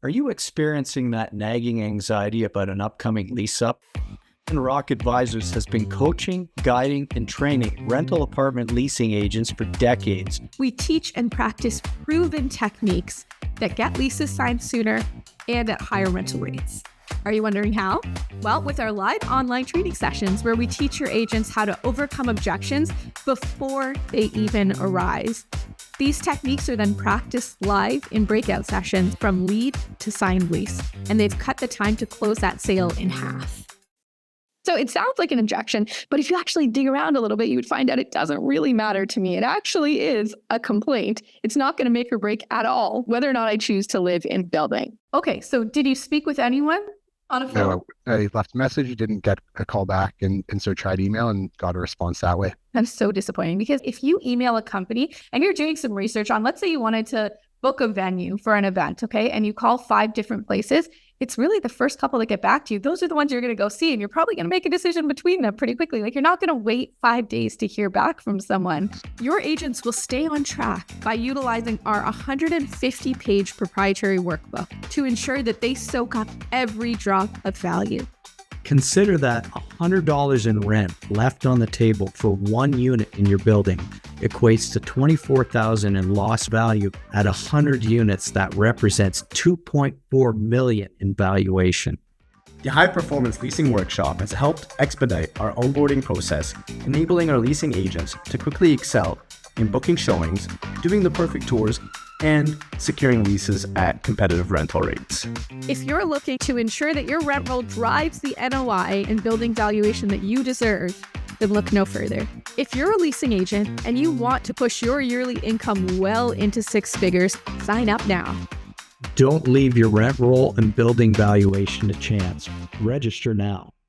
Are you experiencing that nagging anxiety about an upcoming lease-up? Rock Advisors has been coaching, guiding, and training rental apartment leasing agents for decades. We teach and practice proven techniques that get leases signed sooner and at higher rental rates. Are you wondering how? Well, with our live online training sessions where we teach your agents how to overcome objections before they even arise. These techniques are then practiced live in breakout sessions from lead to signed lease, and they've cut the time to close that sale in half. So it sounds like an objection, but if you actually dig around a little bit, you would find out it doesn't really matter to me. It actually is a complaint. It's not going to make or break at all whether or not I choose to live in building. Okay, so did you speak with anyone on a phone? No, I left a message, didn't get a call back, and so tried email and got a response that way. That's so disappointing because if you email a company and you're doing some research on, let's say you wanted to book a venue for an event, okay, and you call 5 different places, it's really the first couple that get back to you. Those are the ones you're going to go see, and you're probably going to make a decision between them pretty quickly. Like, you're not going to wait 5 days to hear back from someone. Your agents will stay on track by utilizing our 150-page proprietary workbook to ensure that they soak up every drop of value. Consider that $100 in rent left on the table for one unit in your building equates to $24,000 in lost value at 100 units. That represents $2.4 million in valuation. The High Performance Leasing Workshop has helped expedite our onboarding process, enabling our leasing agents to quickly excel in booking showings, doing the perfect tours, and securing leases at competitive rental rates. If you're looking to ensure that your rent roll drives the NOI and building valuation that you deserve, then look no further. If you're a leasing agent and you want to push your yearly income well into 6 figures, sign up now. Don't leave your rent roll and building valuation to chance. Register now.